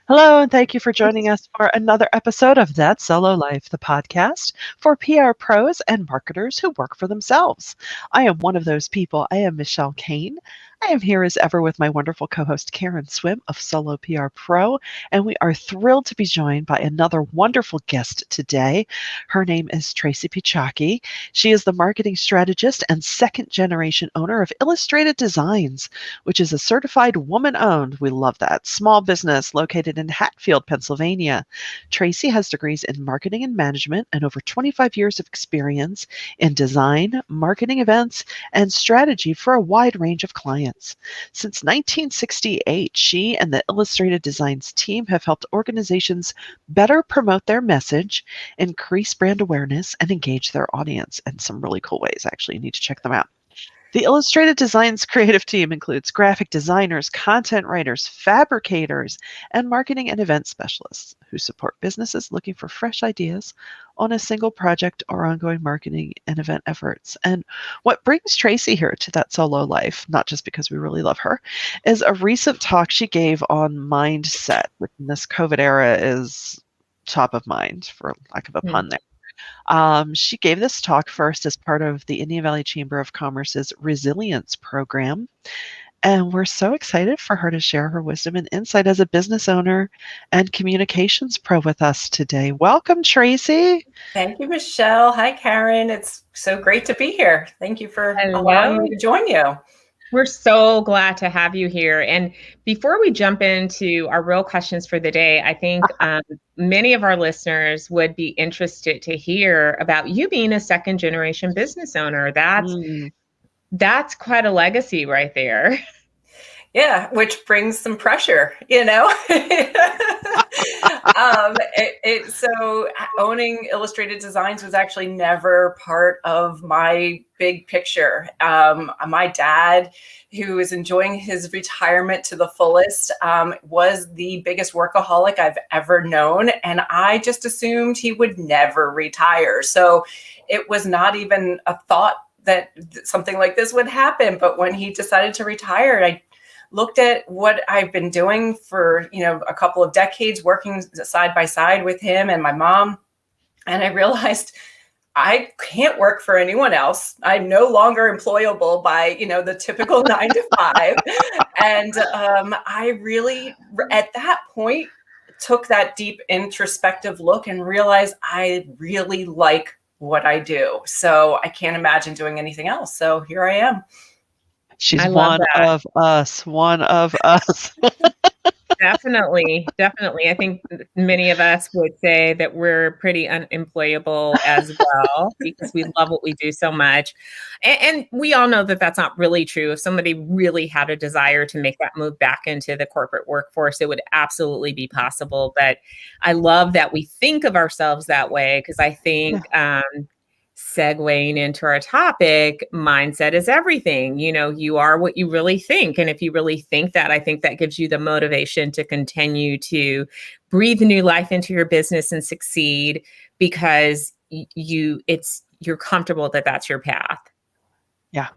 Hello, and thank you for joining us for another episode of That Solo Life, the podcast for PR pros and marketers who work for themselves. I am one of those people. I am Michelle Kane. I am here as ever with my wonderful co host, Karen Swim of Solo PR Pro, and we are thrilled to be joined by another wonderful guest today. Her name is Tracey Piechocki. She is the marketing strategist and second generation owner of Illustrated Designs, which is a certified woman owned, we love that, small business located in Hatfield, Pennsylvania. Tracey has degrees in marketing and management and over 25 years of experience in design, marketing events, and strategy for a wide range of clients. Since 1968, she and the Illustrated Designs team have helped organizations better promote their message, increase brand awareness, and engage their audience in some really cool ways. Actually, you need to check them out. The Illustrated Designs creative team includes graphic designers, content writers, fabricators, and marketing and event specialists who support businesses looking for fresh ideas on a single project or ongoing marketing and event efforts. And what brings Tracey here to That Solo Life, not just because we really love her, is a recent talk she gave on mindset, which in this COVID era is top of mind, for lack of a Hmm. pun there. She gave this talk first as part of the Indian Valley Chamber of Commerce's Resilience Program. And we're so excited for her to share her wisdom and insight as a business owner and communications pro with us today. Welcome, Tracey. Thank you, Michelle. Hi, Karen. It's so great to be here. Thank you for allowing Hello. me to join you. We're so glad to have you here. And before we jump into our real questions for the day, I think many of our listeners would be interested to hear about you being a second generation business owner. Mm. That's quite a legacy right there. Yeah, which brings some pressure, So owning Illustrated Designs was actually never part of my big picture. My dad, who is enjoying his retirement to the fullest, was the biggest workaholic I've ever known. And I just assumed he would never retire. So it was not even a thought that something like this would happen. But when he decided to retire, I looked at what I've been doing for, a couple of decades, working side by side with him and my mom. And I realized I can't work for anyone else. I'm no longer employable by, the typical 9 to 5. And I really, at that point, took that deep introspective look and realized I really like what I do. So I can't imagine doing anything else. So here I am. She's I love one that. of us, one of us. Definitely. I think many of us would say that we're pretty unemployable as well because we love what we do so much. And we all know that that's not really true. If somebody really had a desire to make that move back into the corporate workforce, it would absolutely be possible. But I love that we think of ourselves that way because I think segueing into our topic, mindset is everything. You are what you really think. And if you really think that, I think that gives you the motivation to continue to breathe new life into your business and succeed because you're comfortable that that's your path. Yeah,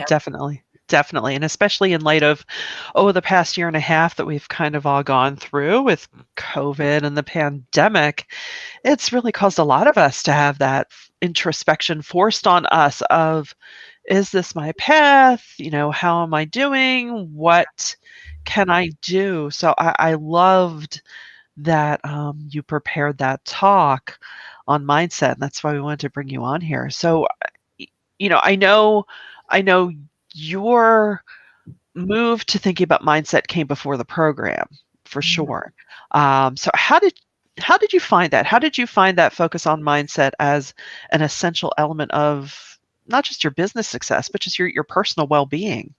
definitely. Definitely. And especially in light of, the past year and a half that we've kind of all gone through with COVID and the pandemic, it's really caused a lot of us to have that introspection forced on us of, is this my path? How am I doing? What can I do? So I loved that you prepared that talk on mindset, and that's why we wanted to bring you on here. So, I know your move to thinking about mindset came before the program, for sure. So how did you find that? How did you find that focus on mindset as an essential element of not just your business success, but just your personal well-being?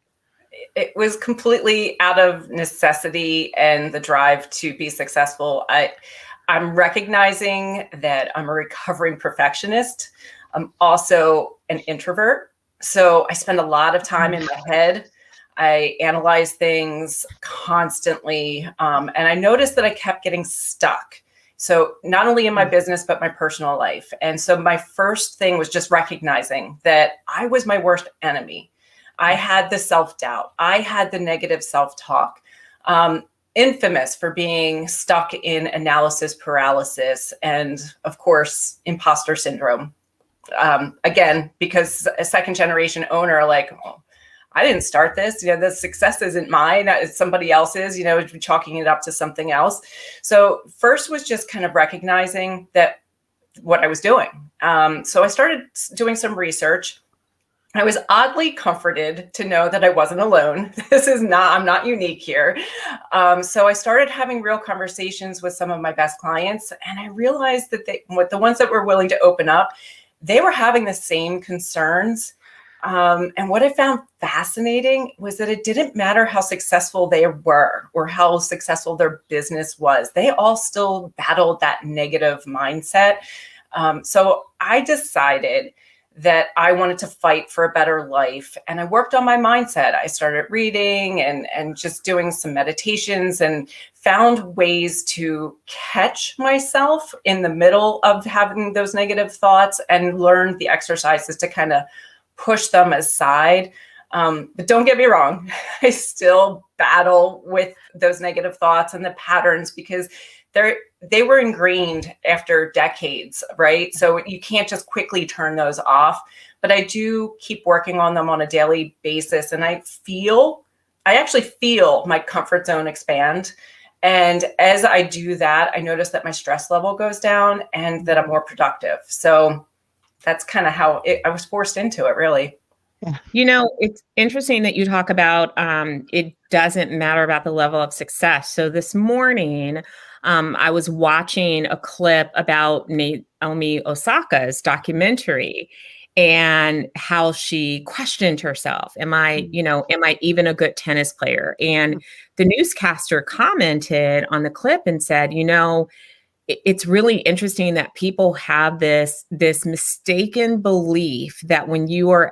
It was completely out of necessity and the drive to be successful. I'm recognizing that I'm a recovering perfectionist. I'm also an introvert. So I spend a lot of time in my head. I analyze things constantly. And I noticed that I kept getting stuck. So not only in my business, but my personal life. And so my first thing was just recognizing that I was my worst enemy. I had the self-doubt. I had the negative self-talk. infamous for being stuck in analysis paralysis and, of course, imposter syndrome. Again, because a second generation owner, like, oh, I didn't start this, the success isn't mine, it's somebody else's, chalking it up to something else. So first was just kind of recognizing that what I was doing. So I started doing some research. I was oddly comforted to know that I wasn't alone. I'm not unique here. So I started having real conversations with some of my best clients, and I realized that the ones that were willing to open up, they were having the same concerns. And what I found fascinating was that it didn't matter how successful they were or how successful their business was. They all still battled that negative mindset. So I decided that I wanted to fight for a better life. And I worked on my mindset. I started reading and just doing some meditations and found ways to catch myself in the middle of having those negative thoughts and learned the exercises to kind of push them aside. But don't get me wrong, I still battle with those negative thoughts and the patterns because they were ingrained after decades, right? So you can't just quickly turn those off. But I do keep working on them on a daily basis. And I actually feel my comfort zone expand. And as I do that, I notice that my stress level goes down and that I'm more productive. So that's kind of how I was forced into it, really. It's interesting that you talk about it doesn't matter about the level of success. So this morning, I was watching a clip about Naomi Osaka's documentary and how she questioned herself. Am I even a good tennis player? And the newscaster commented on the clip and said, it's really interesting that people have this mistaken belief that when you are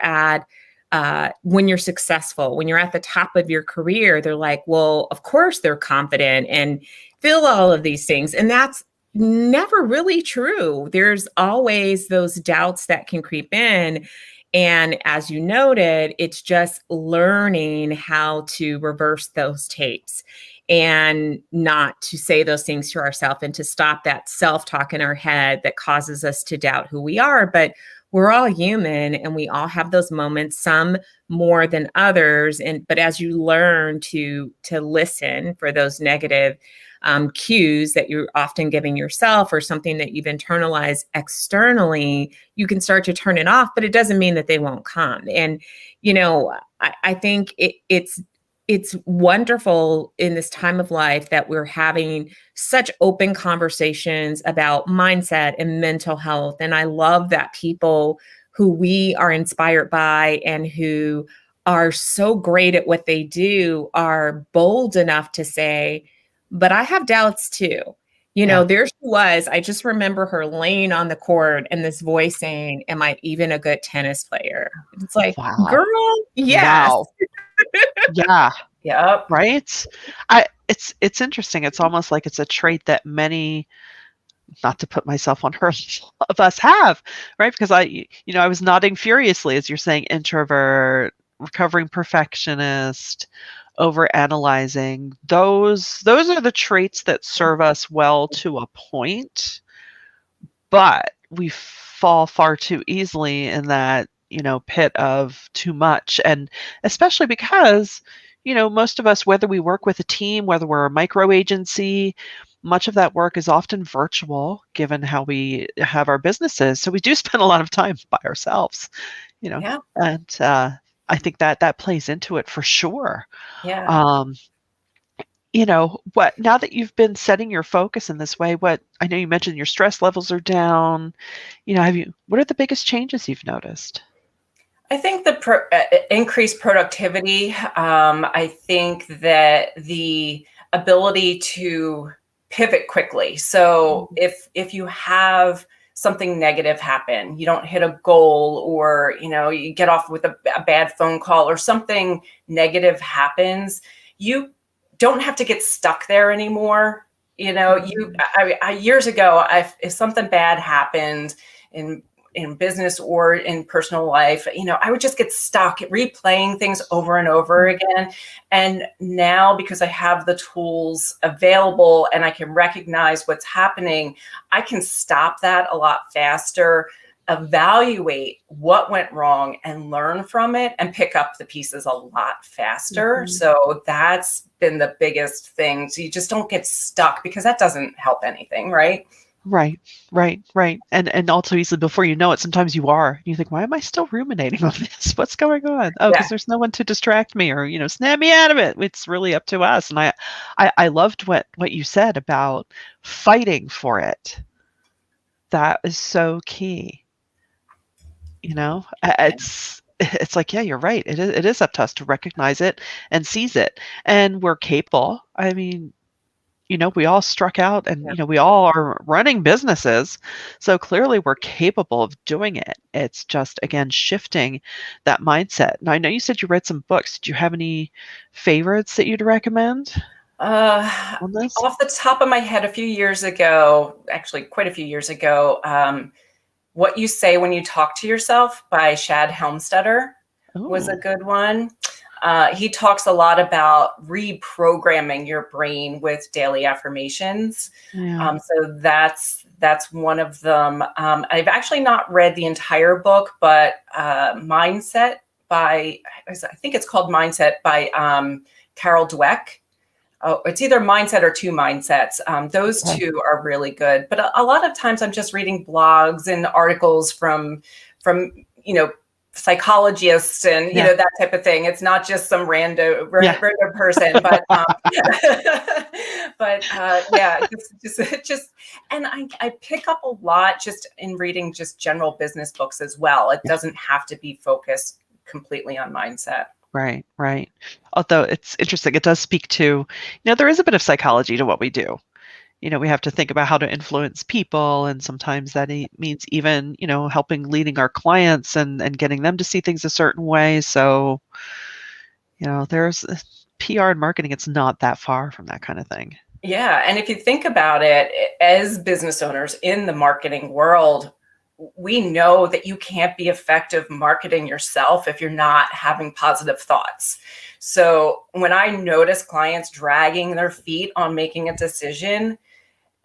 when you're successful, when you're at the top of your career, they're like, well, of course they're confident and feel all of these things. And that's never really true. There's always those doubts that can creep in. And as you noted, it's just learning how to reverse those tapes and not to say those things to ourselves and to stop that self-talk in our head that causes us to doubt who we are. But we're all human and we all have those moments, some more than others. But as you learn to listen for those negative cues that you're often giving yourself or something that you've internalized externally, you can start to turn it off, but it doesn't mean that they won't come. And, I think it's wonderful in this time of life that we're having such open conversations about mindset and mental health. And I love that people who we are inspired by and who are so great at what they do are bold enough to say, but I have doubts too. There she was. I just remember her laying on the court and this voice saying, am I even a good tennis player? It's like, Wow. girl, yes. Wow. Yeah. Yep. Right. It's interesting. It's almost like it's a trait that many, not to put myself on her level, of us have, right? Because I was nodding furiously as you're saying introvert, recovering perfectionist, over analyzing. Those are the traits that serve us well to a point, but we fall far too easily in that pit of too much. And especially because most of us, whether we work with a team, whether we're a micro agency, much of that work is often virtual given how we have our businesses. So we do spend a lot of time by ourselves, Yeah. and I think that plays into it for sure. Yeah. What, now that you've been setting your focus in this way, I know you mentioned your stress levels are down, what are the biggest changes you've noticed? I think the increased productivity. I think that the ability to pivot quickly. So if you have something negative happen, you don't hit a goal, or you get off with a bad phone call, or something negative happens, you don't have to get stuck there anymore. Years ago, if something bad happened in in business or in personal life, I would just get stuck replaying things over and over again. And now, because I have the tools available and I can recognize what's happening, I can stop that a lot faster, evaluate what went wrong and learn from it, and pick up the pieces a lot faster. So that's been the biggest thing. So you just don't get stuck, because that doesn't help anything, right? Right. And also easily before you know it, sometimes you are. You think, why am I still ruminating on this? What's going on? Oh, because there's no one to distract me or, snap me out of it. It's really up to us. And I loved what you said about fighting for it. That is so key. It's like, yeah, you're right. It is up to us to recognize it and seize it. And we're capable. I mean, we all struck out and, we all are running businesses. So clearly we're capable of doing it. It's just, again, shifting that mindset. Now, I know you said you read some books. Did you have any favorites that you'd recommend on this? Off the top of my head, a few years ago, actually quite a few years ago, What You Say When You Talk to Yourself by Shad Helmstetter was a good one. He talks a lot about reprogramming your brain with daily affirmations. So that's one of them. I've actually not read the entire book, but Mindset by, I think it's called Mindset by Carol Dweck. Oh, it's either Mindset or Two Mindsets. Those two are really good. But a lot of times I'm just reading blogs and articles from psychologists and that type of thing. It's not just some random person, but just and I pick up a lot just in reading just general business books as well. It doesn't have to be focused completely on mindset. Right. Although it's interesting, it does speak to, there is a bit of psychology to what we do. We have to think about how to influence people, and sometimes that means even, helping leading our clients and getting them to see things a certain way. So, there's PR and marketing, it's not that far from that kind of thing. Yeah. And if you think about it, as business owners in the marketing world, we know that you can't be effective marketing yourself if you're not having positive thoughts. So when I notice clients dragging their feet on making a decision,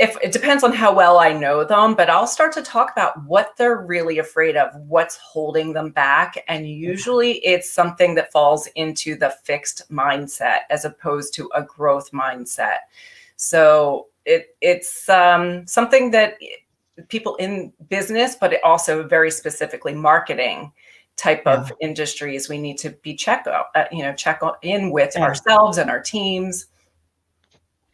if it depends on how well I know them, but I'll start to talk about what they're really afraid of, what's holding them back. And usually it's something that falls into the fixed mindset as opposed to a growth mindset. So it's something that people in business, but it also very specifically marketing type of industries, we need to be check in with ourselves and our teams.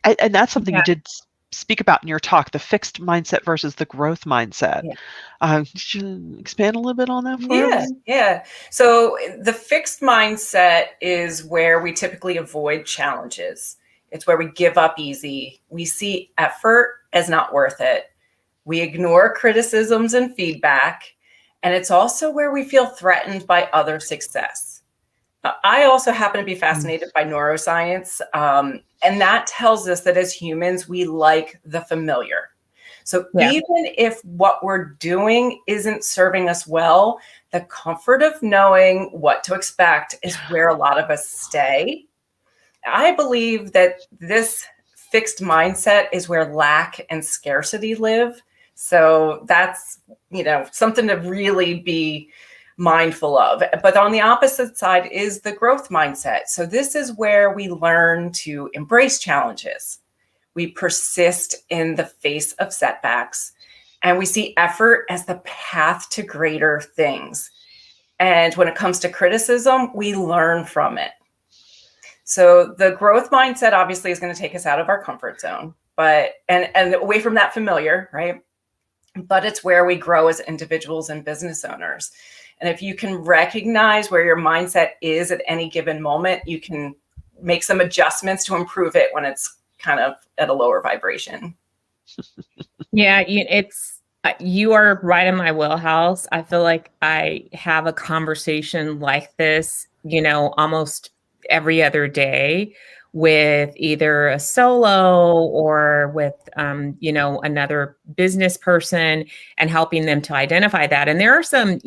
And that's something you did speak about in your talk, the fixed mindset versus the growth mindset. Could you expand a little bit on that for us? Yeah. So the fixed mindset is where we typically avoid challenges. It's where we give up easy. We see effort as not worth it. We ignore criticisms and feedback. And it's also where we feel threatened by other success. I also happen to be fascinated by neuroscience. And that tells us that as humans, we like the familiar. So even if what we're doing isn't serving us well, the comfort of knowing what to expect is where a lot of us stay. I believe that this fixed mindset is where lack and scarcity live. So that's, something to really be mindful of. But on the opposite side is the growth mindset. So this is where we learn to embrace challenges. We persist in the face of setbacks, and we see effort as the path to greater things. And when it comes to criticism, we learn from it. So the growth mindset obviously is going to take us out of our comfort zone, and away from that familiar, right? But it's where we grow as individuals and business owners. And if you can recognize where your mindset is at any given moment, you can make some adjustments to improve it when it's kind of at a lower vibration. Yeah, you are right in my wheelhouse. I feel like I have a conversation like this, almost every other day with either a solo or with, another business person, and helping them to identify that. And there are some,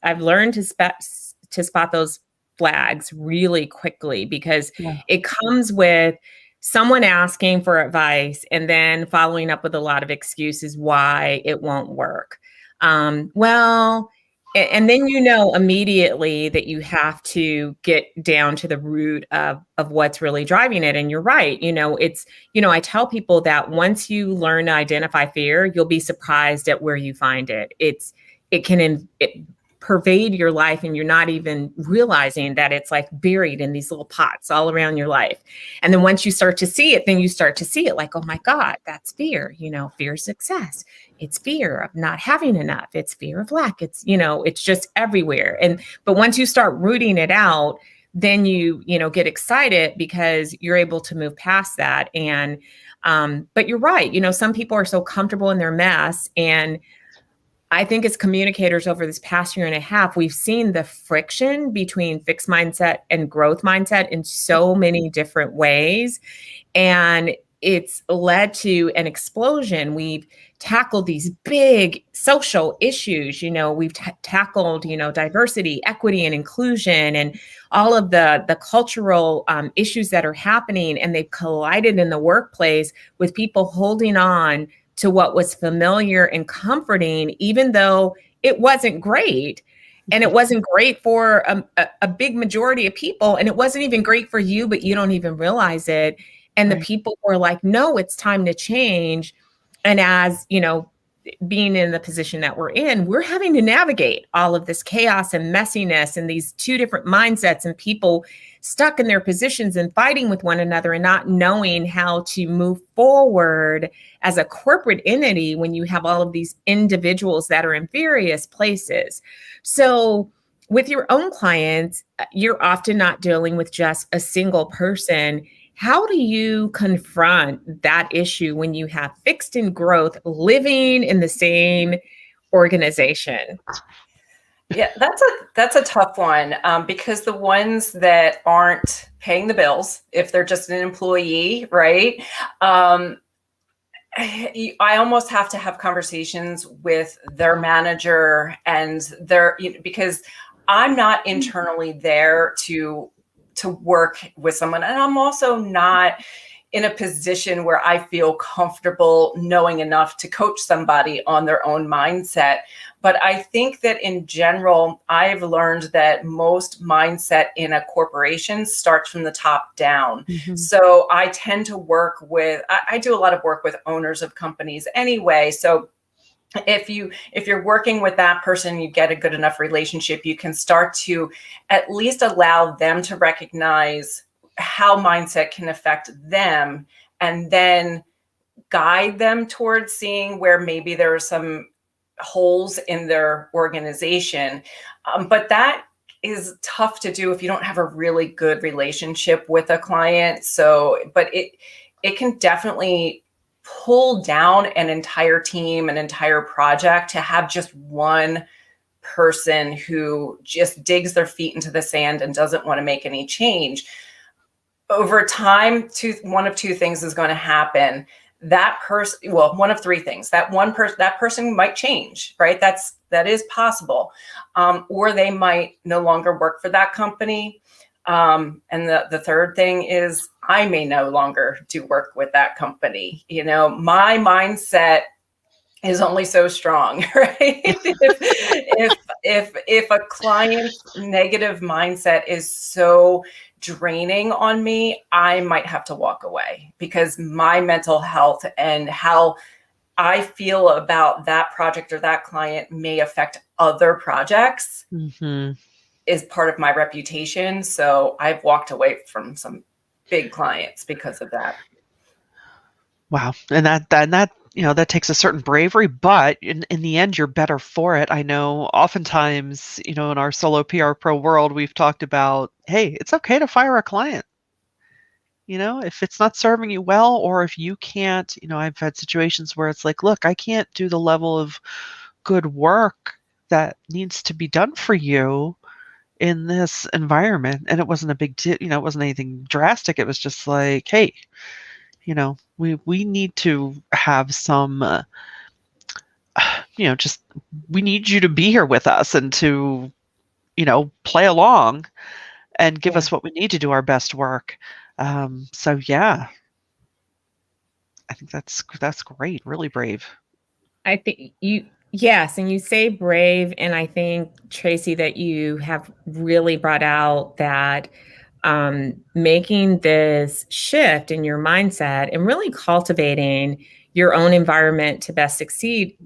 I've learned to spot those flags really quickly, because Yeah. it comes with someone asking for advice and then following up with a lot of excuses why it won't work. And then immediately that you have to get down to the root of what's really driving it. And you're right. I tell people that once you learn to identify fear, you'll be surprised at where you find it. It can pervade your life, and you're not even realizing that it's like buried in these little pots all around your life. And then once you start to see it, then you start to see it like, oh my God, that's fear. Fear of success. It's fear of not having enough. It's fear of lack. It's just everywhere. But once you start rooting it out, then you get excited because you're able to move past that. And but you're right. Some people are so comfortable in their mess. And I think as communicators over this past year and a half, we've seen the friction between fixed mindset and growth mindset in so many different ways. And it's led to an explosion. We've tackled these big social issues. We've tackled, diversity, equity, and inclusion, and all of the cultural issues that are happening. And they've collided in the workplace with people holding on to what was familiar and comforting, even though it wasn't great. And it wasn't great for a big majority of people. And it wasn't even great for you, but you don't even realize it. And the people were like, no, it's time to change. And as, being in the position that we're in, we're having to navigate all of this chaos and messiness and these two different mindsets and people stuck in their positions and fighting with one another and not knowing how to move forward as a corporate entity when you have all of these individuals that are in various places. So with your own clients, you're often not dealing with just a single person. How do you confront that issue when you have fixed and growth living in the same organization? Yeah, that's a tough one, because the ones that aren't paying the bills, if they're just an employee, right? I almost have to have conversations with their manager and because I'm not internally there to work with someone. And I'm also not in a position where I feel comfortable knowing enough to coach somebody on their own mindset. But I think that in general, I've learned that most mindset in a corporation starts from the top down. Mm-hmm. So I tend to work with, I do a lot of work with owners of companies anyway. So if you're working with that person, you get a good enough relationship, you can start to at least allow them to recognize how mindset can affect them, and then guide them towards seeing where maybe there are some holes in their organization. But that is tough to do if you don't have a really good relationship with a client. So, but it can definitely pull down an entire team, an entire project, to have just one person who just digs their feet into the sand and doesn't want to make any change. Over time, one of two things is going to happen. That person, well, one of three things. That person might change, right? That is possible. Or they might no longer work for that company. And the third thing is I may no longer do work with that company. My mindset is only so strong, right? if a client's negative mindset is so draining on me, I might have to walk away, because my mental health and how I feel about that project or that client may affect other projects. Mm-hmm. Is part of my reputation. So I've walked away from some big clients because of that. Wow. And that takes a certain bravery, but in the end, you're better for it. I know oftentimes, in our solo PR pro world, we've talked about, hey, it's okay to fire a client. If it's not serving you well, or if you can't, I've had situations where it's like, look, I can't do the level of good work that needs to be done for you. in this environment. And it wasn't a big deal, it wasn't anything drastic. It was just like, hey, we need to have some, just we need you to be here with us and to, play along and give Yeah. us what we need to do our best work. So yeah, I think that's great. Really brave. I think yes, and you say brave, and I think, Tracey, that you have really brought out that making this shift in your mindset and really cultivating your own environment to best succeed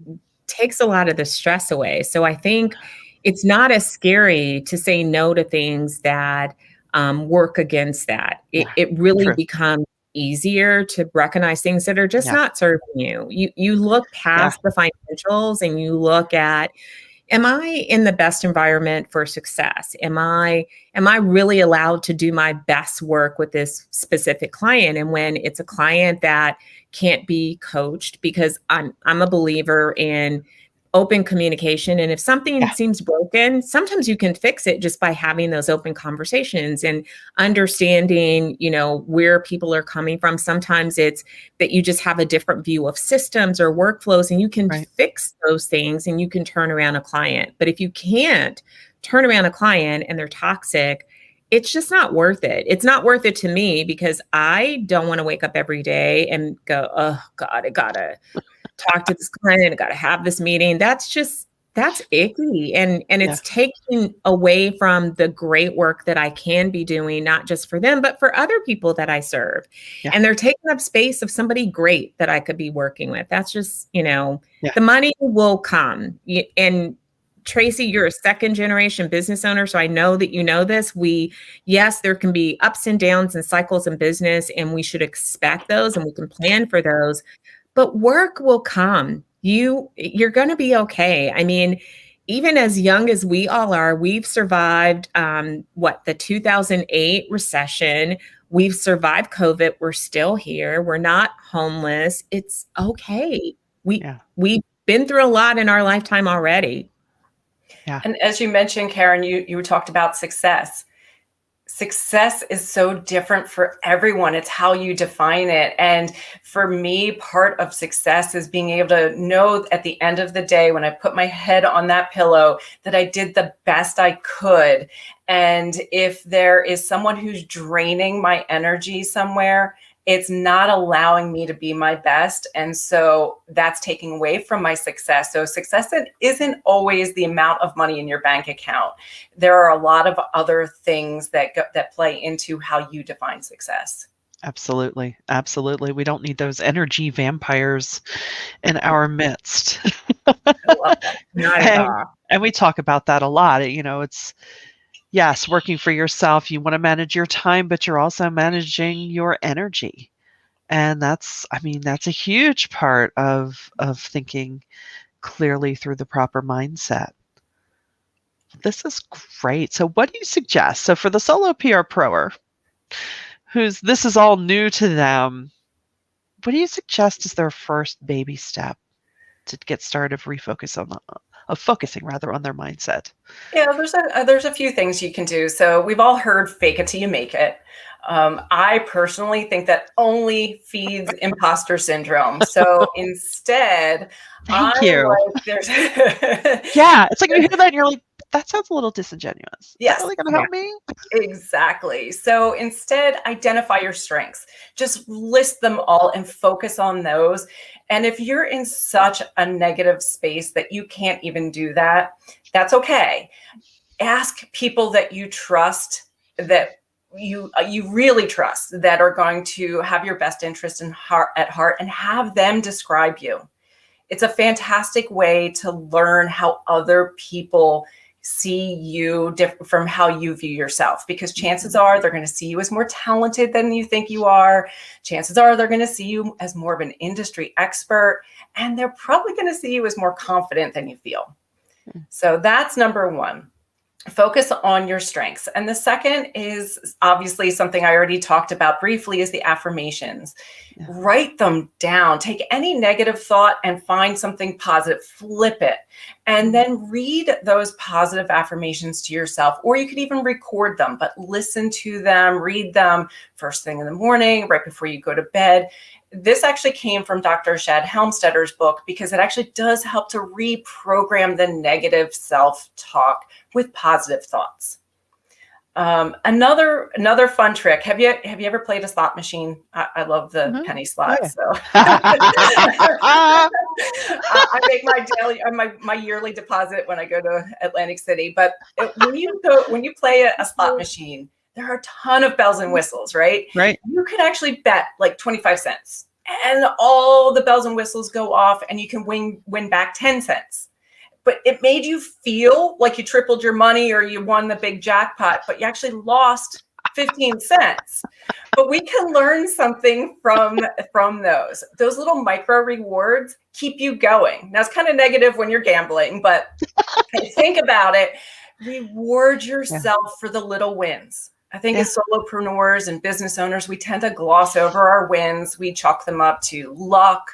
takes a lot of the stress away. So I think it's not as scary to say no to things that work against that. It, Yeah, it really true. becomes easier to recognize things that are just Yeah, not serving you. You look yeah, past the financials and you look at, am I in the best environment for success? Am I really allowed to do my best work with this specific client? And when it's a client that can't be coached, because I'm a believer in open communication, and if something yeah, seems broken, sometimes you can fix it just by having those open conversations and understanding, where people are coming from. Sometimes it's that you just have a different view of systems or workflows, and you can right. fix those things and you can turn around a client. But if you can't turn around a client and they're toxic, it's just not worth it. It's not worth it to me, because I don't want to wake up every day and go, oh God, I gotta talk to this client, I gotta have this meeting. That's icky. And Yeah, it's taking away from the great work that I can be doing, not just for them, but for other people that I serve. yeah, And they're taking up space of somebody great that I could be working with. That's just, yeah, the money will come. And Tracey, you're a second generation business owner, so I know that you know this. Yes, there can be ups and downs and cycles in business, and we should expect those and we can plan for those, but work will come. You're going to be okay. I mean, even as young as we all are, we've survived the 2008 recession. We've survived COVID. We're still here. We're not homeless. It's okay. yeah, We've been through a lot in our lifetime already. yeah, And as you mentioned, Karen, you talked about success. Success is so different for everyone. It's how you define it. And for me, part of success is being able to know at the end of the day, when I put my head on that pillow, that I did the best I could. And if there is someone who's draining my energy somewhere, it's not allowing me to be my best. And so that's taking away from my success. So success isn't always the amount of money in your bank account. There are a lot of other things that play into how you define success. absolutely. Absolutely. We don't need those energy vampires in our midst. I love that. Not at and, all. and we talk about that a lot. It's, yes, working for yourself, you want to manage your time, but you're also managing your energy. And that's a huge part of thinking clearly through the proper mindset. This is great. So what do you suggest? So for the solo PR proer, this is all new to them, what do you suggest is their first baby step to get started of focusing rather on their mindset? Yeah, there's a few things you can do. So we've all heard fake it till you make it. I personally think that only feeds imposter syndrome. So instead, I Thank you. like there's Yeah, it's like you hear that and you're like, that sounds a little disingenuous. Is that yes, really going to Yeah. help me? exactly. So instead, identify your strengths. Just list them all and focus on those. And if you're in such a negative space that you can't even do that, that's okay. Ask people that you trust, that you really trust, that are going to have your best interest at heart, and have them describe you. It's a fantastic way to learn how other people see you different from how you view yourself, because chances are they're going to see you as more talented than you think you are. Chances are they're going to see you as more of an industry expert, and they're probably going to see you as more confident than you feel. So that's number one. Focus on your strengths. And the second is obviously something I already talked about briefly, is the affirmations. Yeah. Write them down. Take any negative thought and find something positive, flip it, and then read those positive affirmations to yourself. Or you could even record them, but listen to them, read them first thing in the morning, right before you go to bed. This actually came from Dr. Shad Helmstetter's book, because it actually does help to reprogram the negative self-talk with positive thoughts. Another fun trick. Have you ever played a slot machine? I love the penny slots. Oh, yeah. So I make my yearly deposit when I go to Atlantic City. But when you play a slot machine, there are a ton of bells and whistles, right? Right. You can actually bet like 25 cents, and all the bells and whistles go off, and you can win back 10 cents. But it made you feel like you tripled your money or you won the big jackpot, but you actually lost 15 cents. But we can learn something from those. Those little micro rewards keep you going. Now, it's kind of negative when you're gambling, but think about it. Reward yourself for the little wins. I think as solopreneurs and business owners, we tend to gloss over our wins. We chalk them up to luck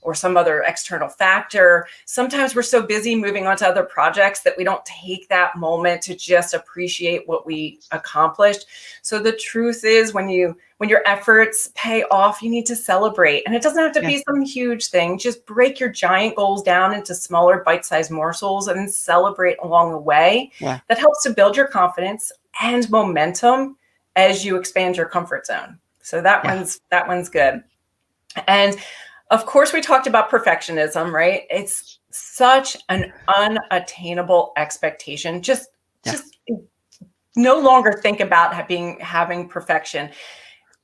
or some other external factor. Sometimes we're so busy moving on to other projects that we don't take that moment to just appreciate what we accomplished. So the truth is, when your efforts pay off, you need to celebrate. And it doesn't have to be some huge thing. Just break your giant goals down into smaller bite-sized morsels and then celebrate along the way. Yeah. That helps to build your confidence and momentum as you expand your comfort zone. So that one's good. And of course, we talked about perfectionism, right? It's such an unattainable expectation. Just no longer think about having perfection.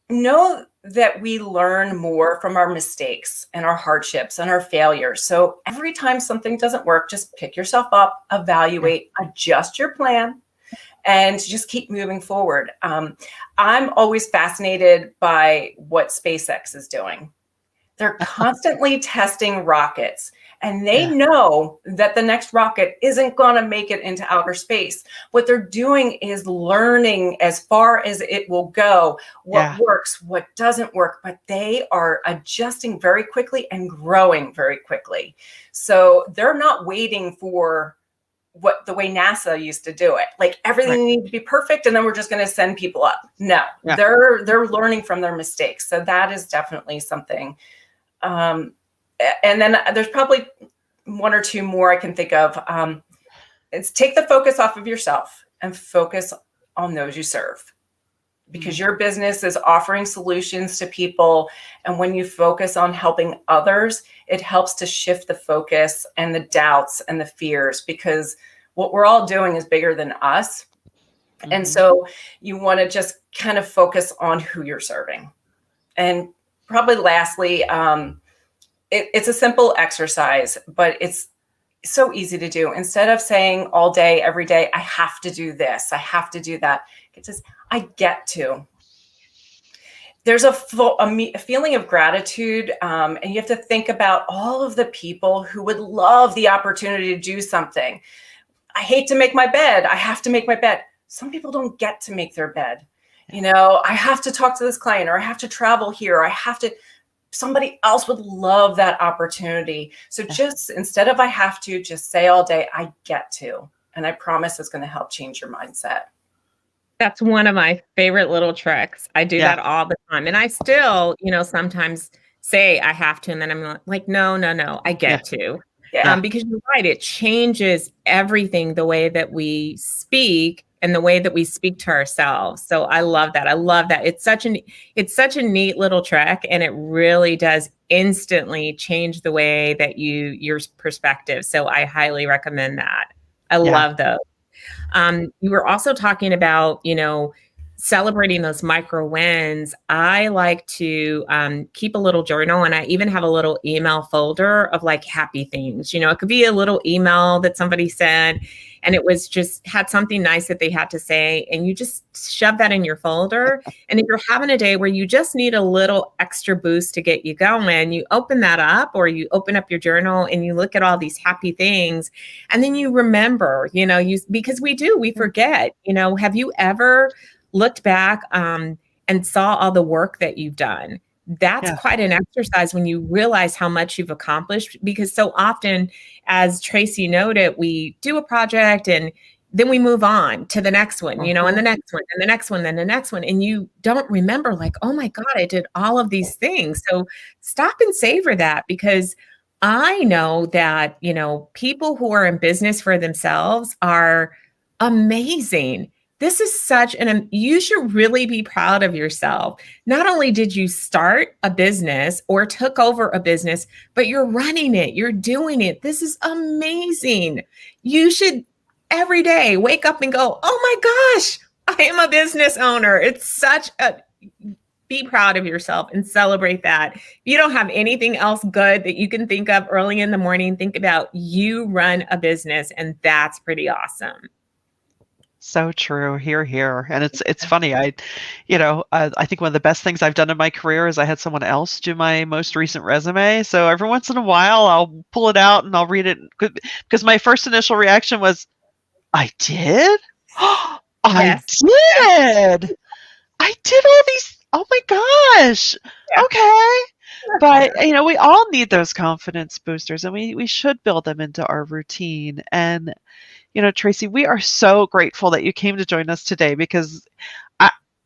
Know that we learn more from our mistakes and our hardships and our failures. So every time something doesn't work, just pick yourself up, evaluate, adjust your plan, and just keep moving forward. I'm always fascinated by what SpaceX is doing. They're constantly testing rockets, and they know that the next rocket isn't going to make it into outer space. What they're doing is learning as far as it will go, what works, what doesn't work, but they are adjusting very quickly and growing very quickly. So they're not waiting for the way NASA used to do it. Like everything needs to be perfect, and then we're just going to send people up. No, they're learning from their mistakes. So that is definitely something. And then there's probably one or two more I can think of. It's take the focus off of yourself and focus on those you serve, because your business is offering solutions to people. And when you focus on helping others, it helps to shift the focus and the doubts and the fears, because what we're all doing is bigger than us. And so you want to just kind of focus on who you're serving. And probably lastly, it's a simple exercise, but it's so easy to do. Instead of saying all day, every day, I have to do this, I have to do that, it says, I get to. There's a feeling of gratitude, and you have to think about all of the people who would love the opportunity to do something. I hate to make my bed, I have to make my bed. Some people don't get to make their bed. You know, I have to talk to this client, or I have to travel here, or somebody else would love that opportunity. So just instead of I have to, just say all day, I get to. And I promise it's going to help change your mindset. That's one of my favorite little tricks. I do that all the time. And I still, sometimes say I have to, and then I'm like, no, I get to. Yeah. Because you're right. It changes everything, the way that we speak and the way that we speak to ourselves. So I love that. It's such a neat little trick, and it really does instantly change the way that your perspective. So I highly recommend that. I love those. You were also talking about, celebrating those micro wins. I like to keep a little journal, and I even have a little email folder of like happy things. It could be a little email that somebody sent. and it was just had something nice that they had to say, and you just shove that in your folder. And if you're having a day where you just need a little extra boost to get you going, you open that up, or you open up your journal and you look at all these happy things, and then you remember, because we forget. Have you ever looked back and saw all the work that you've done? That's Yeah. quite an exercise when you realize how much you've accomplished, because so often, as Tracey noted, we do a project and then we move on to the next one, and the next one and the next one, then the next one. And you don't remember, like, oh my God, I did all of these things. So stop and savor that, because I know that, people who are in business for themselves are amazing. This is you should really be proud of yourself. Not only did you start a business or took over a business, but you're running it, you're doing it. This is amazing. You should every day wake up and go, oh my gosh, I am a business owner. Be proud of yourself and celebrate that. If you don't have anything else good that you can think of early in the morning, think about you run a business, and that's pretty awesome. So true. Here, here. And it's funny. I think one of the best things I've done in my career is I had someone else do my most recent resume. So every once in a while, I'll pull it out and I'll read it, because my first initial reaction was, I did? I did. I did all these. Oh my gosh. Yeah. Okay. But, we all need those confidence boosters, and we should build them into our routine. And Tracey, we are so grateful that you came to join us today, because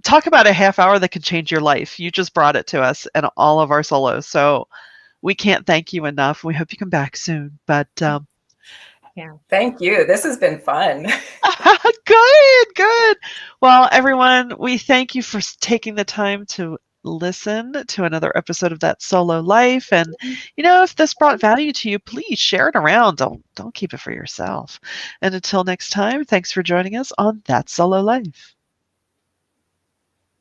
talk about a half hour that can change your life. You just brought it to us and all of our solos. So we can't thank you enough. We hope you come back soon. But yeah, thank you. This has been fun. Good. Well, everyone, we thank you for taking the time to listen to another episode of That Solo Life. And if this brought value to you, please share it around. Don't keep it for yourself. And until next time, thanks for joining us on That Solo Life.